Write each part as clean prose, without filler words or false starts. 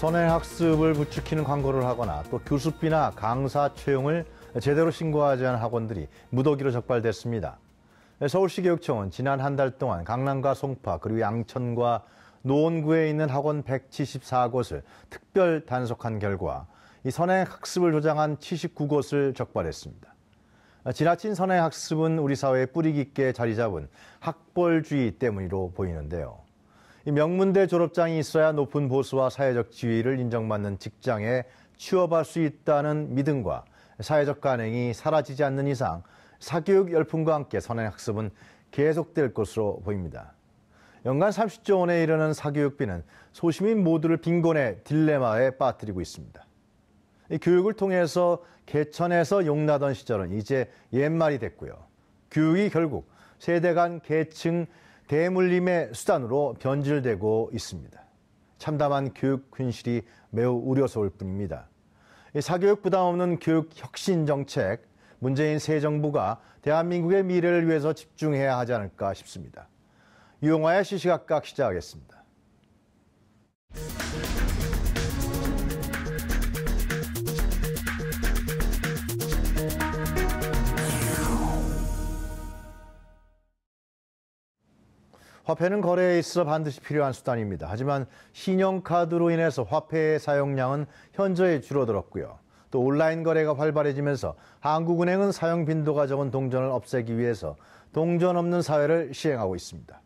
선행학습을 부추기는 광고를 하거나 또 교습비나 강사 채용을 제대로 신고하지 않은 학원들이 무더기로 적발됐습니다. 서울시 교육청은 지난 한 달 동안 강남과 송파 그리고 양천과 노원구에 있는 학원 174곳을 특별 단속한 결과 이 선행학습을 조장한 79곳을 적발했습니다. 지나친 선행학습은 우리 사회에 뿌리 깊게 자리 잡은 학벌주의 때문으로 보이는데요. 이 명문대 졸업장이 있어야 높은 보수와 사회적 지위를 인정받는 직장에 취업할 수 있다는 믿음과 사회적 관행이 사라지지 않는 이상 사교육 열풍과 함께 선행학습은 계속될 것으로 보입니다. 연간 30조 원에 이르는 사교육비는 소시민 모두를 빈곤의 딜레마에 빠뜨리고 있습니다. 이 교육을 통해서 개천에서 용나던 시절은 이제 옛말이 됐고요. 교육이 결국 세대 간 계층 대물림의 수단으로 변질되고 있습니다. 참담한 교육 현실이 매우 우려스러울 뿐입니다. 사교육 부담 없는 교육 혁신 정책, 문재인 새 정부가 대한민국의 미래를 위해서 집중해야 하지 않을까 싶습니다. 유영화의 시시각각 시작하겠습니다. 화폐는 거래에 있어 반드시 필요한 수단입니다. 하지만 신용카드로 인해서 화폐의 사용량은 현저히 줄어들었고요. 또 온라인 거래가 활발해지면서 한국은행은 사용 빈도가 적은 동전을 없애기 위해서 동전 없는 사회를 시행하고 있습니다.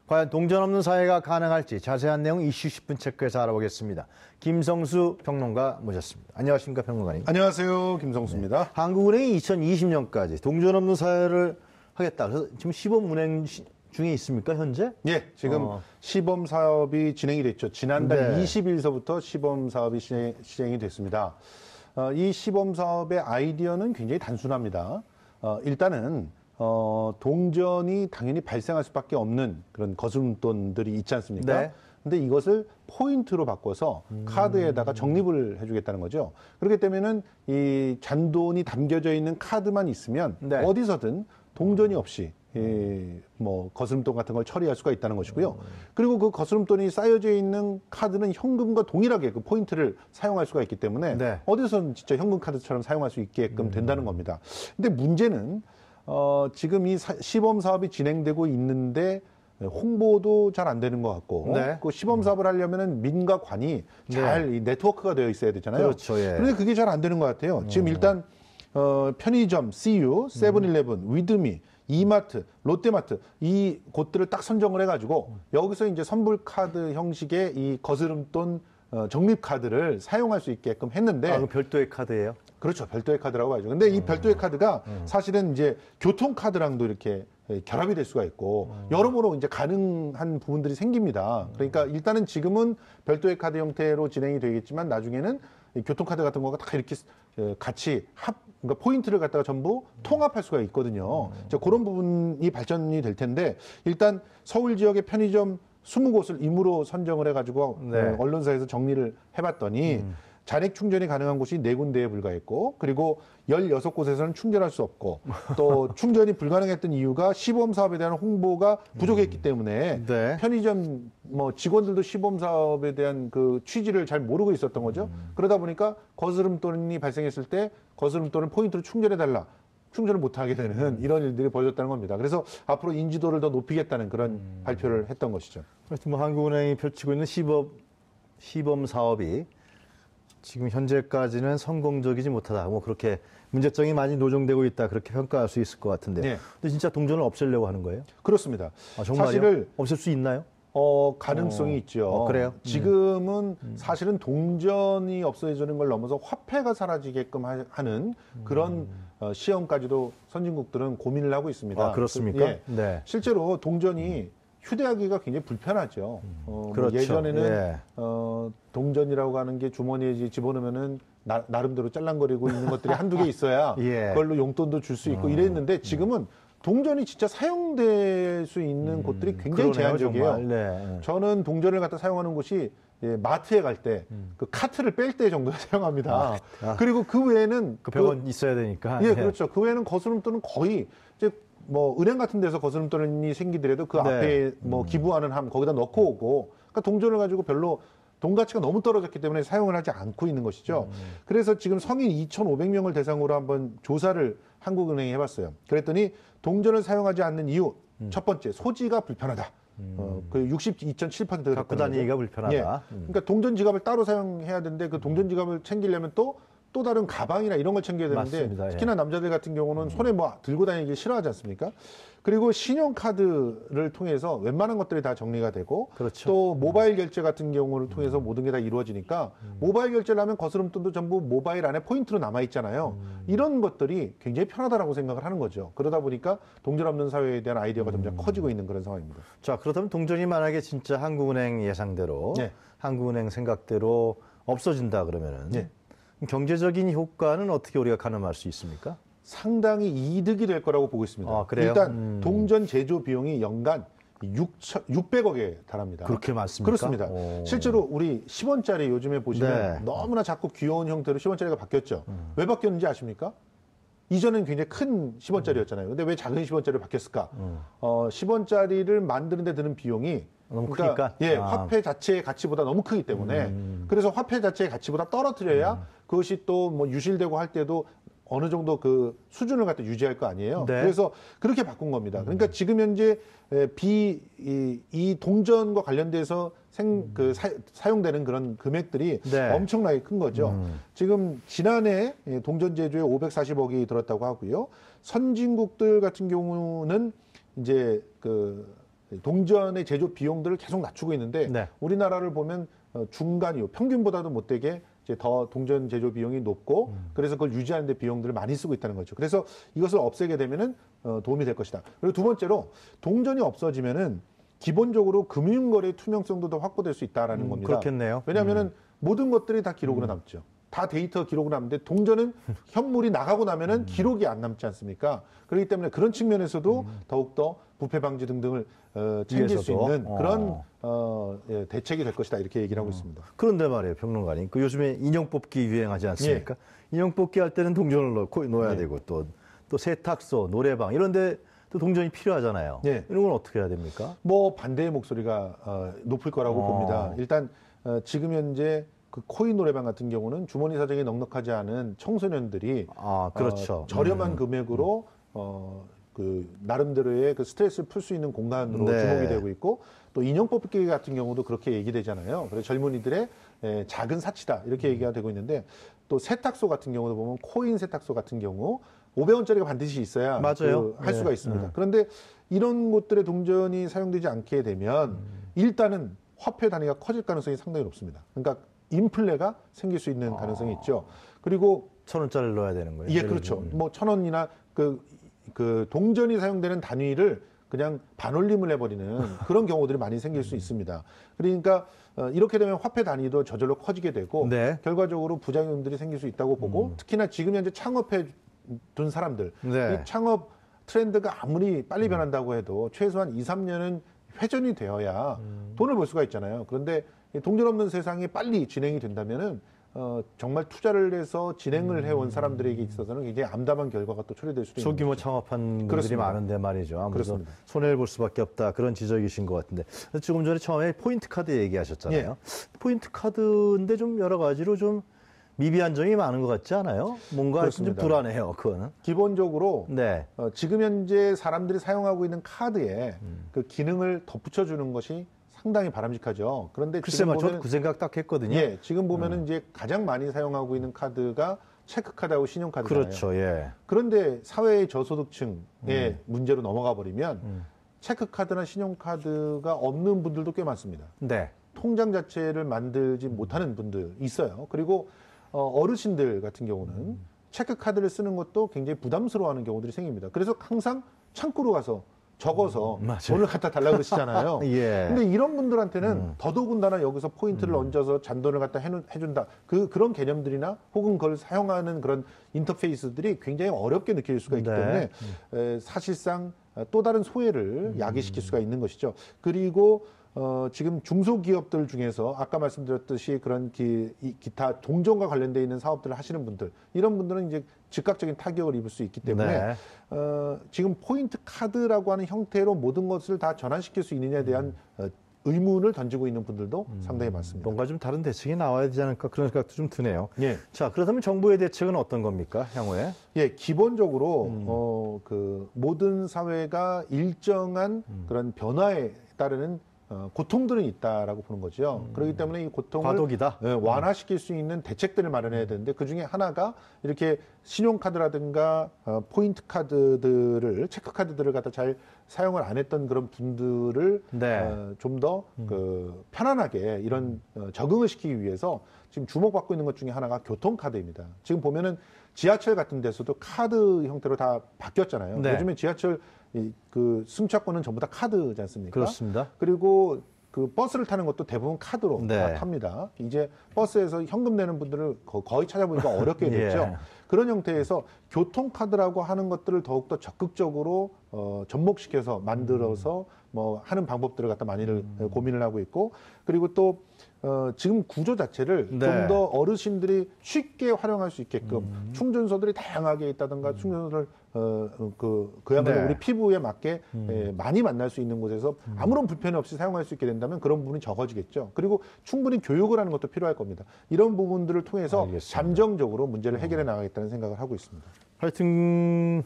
과연 동전 없는 사회가 가능할지 자세한 내용 이슈 10분 체크해서 알아보겠습니다. 김성수 평론가 모셨습니다. 안녕하십니까, 평론가님. 안녕하세요, 김성수입니다. 네. 한국은행이 2020년까지 동전 없는 사회를 하겠다. 그래서 지금 시범운행 중에 있습니까, 현재? 예, 지금 시범 사업이 진행이 됐죠. 지난달 네. 20일서부터 시범 사업이 시행이 됐습니다. 이 시범 사업의 아이디어는 굉장히 단순합니다. 일단은 동전이 당연히 발생할 수밖에 없는 그런 거스름돈들이 있지 않습니까? 네. 근데 이것을 포인트로 바꿔서 카드에다가 적립을 해주겠다는 거죠. 그렇기 때문에는 이 잔돈이 담겨져 있는 카드만 있으면 네. 어디서든 동전이 없이 뭐 거스름돈 같은 걸 처리할 수가 있다는 것이고요. 그리고 그 거스름돈이 쌓여져 있는 카드는 현금과 동일하게 그 포인트를 사용할 수가 있기 때문에 네. 어디서든 진짜 현금 카드처럼 사용할 수 있게끔 된다는 겁니다. 근데 문제는 지금 이 시범 사업이 진행되고 있는데 홍보도 잘 안 되는 것 같고, 네. 그 시범 사업을 하려면은 민과 관이 잘 이 네트워크가 되어 있어야 되잖아요. 그렇죠, 예. 그런데 그게 잘 안 되는 것 같아요. 지금 일단 편의점, CU, 세븐일레븐, 위드미, 이마트, 롯데마트 이 곳들을 딱 선정을 해가지고 여기서 이제 선불 카드 형식의 이 거스름돈 적립 카드를 사용할 수 있게끔 했는데, 그 별도의 카드예요? 그렇죠, 별도의 카드라고 하죠. 근데 이 별도의 카드가 사실은 이제 교통 카드랑도 이렇게 결합이 될 수가 있고 여러모로 이제 가능한 부분들이 생깁니다. 그러니까 일단은 지금은 별도의 카드 형태로 진행이 되겠지만 나중에는 이 교통카드 같은 거가 다 이렇게 같이 그러니까 포인트를 갖다가 전부 통합할 수가 있거든요. 그런 부분이 발전이 될 텐데, 일단 서울 지역의 편의점 20곳을 임으로 선정을 해가지고 네. 언론사에서 정리를 해봤더니 잔액 충전이 가능한 곳이 4군데에 불과했고, 그리고 16곳에서는 충전할 수 없고, 또 충전이 불가능했던 이유가 시범 사업에 대한 홍보가 부족했기 때문에 네. 편의점 뭐 직원들도 시범 사업에 대한 그 취지를 잘 모르고 있었던 거죠. 그러다 보니까 거스름돈이 발생했을 때 거스름돈을 포인트로 충전해달라. 충전을 못하게 되는 이런 일들이 벌어졌다는 겁니다. 그래서 앞으로 인지도를 더 높이겠다는 그런 발표를 했던 것이죠. 그래서 뭐 한국은행이 펼치고 있는 시범 사업이 지금 현재까지는 성공적이지 못하다. 뭐 그렇게 문제점이 많이 노정되고 있다. 그렇게 평가할 수 있을 것 같은데. 네. 근데 진짜 동전을 없애려고 하는 거예요? 그렇습니다. 정말요? 사실을 없앨 수 있나요? 가능성이 있죠. 그래요? 지금은 사실은 동전이 없어지는 걸 넘어서 화폐가 사라지게끔 하는 그런 시험까지도 선진국들은 고민을 하고 있습니다. 그렇습니까? 예. 네. 실제로 동전이 휴대하기가 굉장히 불편하죠. 그렇죠. 예전에는 예. 동전이라고 하는 게 주머니에 집어넣으면은 나름대로 짤랑거리고 있는 것들이 한두 개 있어야 예. 그걸로 용돈도 줄 수 있고 이랬는데, 지금은 동전이 진짜 사용될 수 있는 곳들이 굉장히 그러네요, 제한적이에요. 정말. 네. 저는 동전을 갖다 사용하는 곳이 마트에 갈 때 그 카트를 뺄 때 정도에 사용합니다. 그리고 그 외에는 그 100원 있어야 되니까. 예, 그렇죠. 그 외에는 거스름돈은 거의 이제 뭐 은행 같은 데서 거스름돈이 생기더라도 그 네. 앞에 뭐 기부하는 함 거기다 넣고 오고, 그러니까 동전을 가지고 별로 돈 가치가 너무 떨어졌기 때문에 사용을 하지 않고 있는 것이죠. 그래서 지금 성인 2,500명을 대상으로 한번 조사를 한국은행이 해봤어요. 그랬더니 동전을 사용하지 않는 이유 첫 번째 소지가 불편하다. 그 62.7%가 갖고 다니기가 불편하다. 예. 그러니까 동전 지갑을 따로 사용해야 되는데 그 동전 지갑을 챙기려면 또 다른 가방이나 이런 걸 챙겨야 되는데 맞습니다. 예. 특히나 남자들 같은 경우는 손에 뭐 들고 다니기 싫어하지 않습니까? 그리고 신용카드를 통해서 웬만한 것들이 다 정리가 되고 그렇죠. 또 모바일 결제 같은 경우를 통해서 모든 게 다 이루어지니까 모바일 결제를 하면 거스름돈도 전부 모바일 안에 포인트로 남아 있잖아요. 이런 것들이 굉장히 편하다라고 생각을 하는 거죠. 그러다 보니까 동전 없는 사회에 대한 아이디어가 점점 커지고 있는 그런 상황입니다. 자, 그렇다면 동전이 만약에 진짜 한국은행 예상대로, 네. 한국은행 생각대로 없어진다 그러면은 네. 경제적인 효과는 어떻게 우리가 가늠할 수 있습니까? 상당히 이득이 될 거라고 보고 있습니다. 아, 그래요? 일단 동전 제조 비용이 연간 600억에 달합니다. 그렇게 많습니까? 그렇습니다. 오. 실제로 우리 10원짜리 요즘에 보시면 네. 너무나 자꾸 귀여운 형태로 10원짜리가 바뀌었죠. 왜 바뀌었는지 아십니까? 이전엔 굉장히 큰 10원짜리였잖아요. 근데 왜 작은 10원짜리로 바뀌었을까? 10원짜리를 만드는 데 드는 비용이 너무 크니까? 예, 아. 화폐 자체의 가치보다 너무 크기 때문에 그래서 화폐 자체의 가치보다 떨어뜨려야 그것이 또 뭐 유실되고 할 때도 어느 정도 그 수준을 갖다 유지할 거 아니에요. 네. 그래서 그렇게 바꾼 겁니다. 그러니까 지금 현재 이 동전과 관련돼서 사용되는 그런 금액들이 네. 엄청나게 큰 거죠. 지금 지난해 동전 제조에 540억이 들었다고 하고요. 선진국들 같은 경우는 이제 그 동전의 제조 비용들을 계속 낮추고 있는데 네. 우리나라를 보면 중간 이후 평균보다도 못되게 이제 더 동전 제조 비용이 높고 그래서 그걸 유지하는 데 비용들을 많이 쓰고 있다는 거죠. 그래서 이것을 없애게 되면은 도움이 될 것이다. 그리고 두 번째로 동전이 없어지면은 기본적으로 금융거래 투명성도 더 확보될 수 있다라는 겁니다. 그렇겠네요. 왜냐하면은 모든 것들이 다 기록으로 남죠. 다 데이터 기록으로 남는데 동전은 현물이 나가고 나면은 기록이 안 남지 않습니까? 그렇기 때문에 그런 측면에서도 더욱더 부패 방지 등등을 챙길 수 위해서도? 있는 그런 예, 대책이 될 것이다 이렇게 얘기를 하고 있습니다. 그런데 말이에요, 평론가님. 그 요즘에 인형 뽑기 유행하지 않습니까? 인형 뽑기 할 때는 동전을 넣어야 예. 되고 또 세탁소, 노래방 이런데 또 동전이 필요하잖아요. 예. 이런 건 어떻게 해야 됩니까? 뭐 반대의 목소리가 높을 거라고 봅니다. 일단 지금 현재 그 코인 노래방 같은 경우는 주머니 사정이 넉넉하지 않은 청소년들이 그렇죠. 저렴한 금액으로 그 나름대로의 그 스트레스를 풀 수 있는 공간으로 네. 주목이 되고 있고 또 인형 뽑기 같은 경우도 그렇게 얘기되잖아요. 그래서 젊은이들의 작은 사치다 이렇게 얘기가 되고 있는데 또 세탁소 같은 경우도 보면 코인 세탁소 같은 경우 500원짜리가 반드시 있어야 맞아요. 할 수가 네. 있습니다. 그런데 이런 곳들의 동전이 사용되지 않게 되면 일단은 화폐 단위가 커질 가능성이 상당히 높습니다. 그러니까 인플레가 생길 수 있는 가능성이 있죠. 그리고 1,000원짜리를 넣어야 되는 거예요. 예, 그렇죠. 뭐 1,000원이나 그 동전이 사용되는 단위를 그냥 반올림을 해버리는 그런 경우들이 많이 생길 수 있습니다. 그러니까 이렇게 되면 화폐 단위도 저절로 커지게 되고 네. 결과적으로 부작용들이 생길 수 있다고 보고 특히나 지금 현재 창업해 둔 사람들 네. 이 창업 트렌드가 아무리 빨리 변한다고 해도 최소한 2, 3년은 회전이 되어야 돈을 벌 수가 있잖아요. 그런데 이 동전 없는 세상이 빨리 진행이 된다면은 정말 투자를 해서 진행을 해온 사람들에게 있어서는 굉장히 암담한 결과가 또 초래될 수도 있는 소규모 거죠. 창업한 분들이 그렇습니다. 많은데 말이죠. 아무래도 그렇습니다. 손해를 볼 수밖에 없다. 그런 지적이신 것 같은데. 조금 전에 처음에 포인트 카드 얘기하셨잖아요. 예. 포인트 카드인데 좀 여러 가지로 좀 미비한 점이 많은 것 같지 않아요? 뭔가 좀 그렇습니다. 불안해요, 그거는. 기본적으로 네. 지금 현재 사람들이 사용하고 있는 카드에 그 기능을 덧붙여주는 것이 상당히 바람직하죠. 그런데 글쎄 지금 말 저도 보면 그 생각 딱 했거든요. 예, 지금 보면은 이제 가장 많이 사용하고 있는 카드가 체크카드하고 신용카드잖아요. 그렇죠, 예. 그런데 사회의 저소득층의 문제로 넘어가 버리면 체크카드나 신용카드가 없는 분들도 꽤 많습니다. 네. 통장 자체를 만들지 못하는 분들 있어요. 그리고 어르신들 같은 경우는 체크카드를 쓰는 것도 굉장히 부담스러워하는 경우들이 생깁니다. 그래서 항상 창구로 가서 적어서 맞아요. 돈을 갖다 달라고 그러시잖아요. 예. 근데 이런 분들한테는 더더군다나 여기서 포인트를 얹어서 잔돈을 갖다 해준다. 그런 개념들이나 혹은 그걸 사용하는 그런 인터페이스들이 굉장히 어렵게 느낄 수가 있기 네. 때문에 사실상 또 다른 소외를 야기시킬 수가 있는 것이죠. 그리고 지금 중소기업들 중에서 아까 말씀드렸듯이 그런 기타 동전과 관련되어 있는 사업들을 하시는 분들, 이런 분들은 이제 즉각적인 타격을 입을 수 있기 때문에 네. 지금 포인트 카드라고 하는 형태로 모든 것을 다 전환시킬 수 있느냐에 대한 의문을 던지고 있는 분들도 상당히 많습니다. 뭔가 좀 다른 대책이 나와야 되지 않을까 그런 생각도 좀 드네요. 예. 자, 그렇다면 정부의 대책은 어떤 겁니까, 향후에? 예, 기본적으로 그 모든 사회가 일정한 그런 변화에 따르는 고통들은 있다라고 보는 거죠. 그렇기 때문에 이 고통을 과도기다. 완화시킬 수 있는 대책들을 마련해야 되는데 그 중에 하나가 이렇게 신용카드라든가 포인트 카드들을 체크 카드들을 갖다 잘 사용을 안 했던 그런 분들을 네. 좀 더 그 편안하게 이런 적응을 시키기 위해서 지금 주목받고 있는 것 중에 하나가 교통카드입니다. 지금 보면은 지하철 같은 데서도 카드 형태로 다 바뀌었잖아요. 네. 요즘에 지하철 그 승차권은 전부 다 카드지 않습니까? 그렇습니다. 그리고 그 버스를 타는 것도 대부분 카드로 네. 다 탑니다. 이제 버스에서 현금 내는 분들을 거의 찾아보니까 어렵게 됐죠. 예. 그런 형태에서 교통카드라고 하는 것들을 더욱더 적극적으로 접목시켜서 만들어서 뭐 하는 방법들을 갖다 많이들 고민을 하고 있고, 그리고 또 지금 구조 자체를 네. 좀 더 어르신들이 쉽게 활용할 수 있게끔 충전소들이 다양하게 있다든가 충전소를 그야말로 네. 우리 피부에 맞게 많이 만날 수 있는 곳에서 아무런 불편이 없이 사용할 수 있게 된다면 그런 부분이 적어지겠죠. 그리고 충분히 교육을 하는 것도 필요할 겁니다. 이런 부분들을 통해서 알겠습니다. 잠정적으로 문제를 해결해 나가겠다는 생각을 하고 있습니다. 하여튼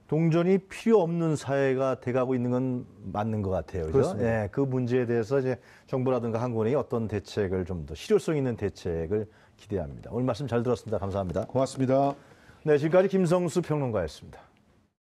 동전이 필요 없는 사회가 돼가고 있는 건 맞는 것 같아요. 그죠? 그렇습니다. 예, 그 문제에 대해서 이제 정부라든가 한국은행이 어떤 대책을 좀 더 실효성 있는 대책을 기대합니다. 오늘 말씀 잘 들었습니다. 감사합니다. 고맙습니다. 네, 지금까지 김성수 평론가였습니다.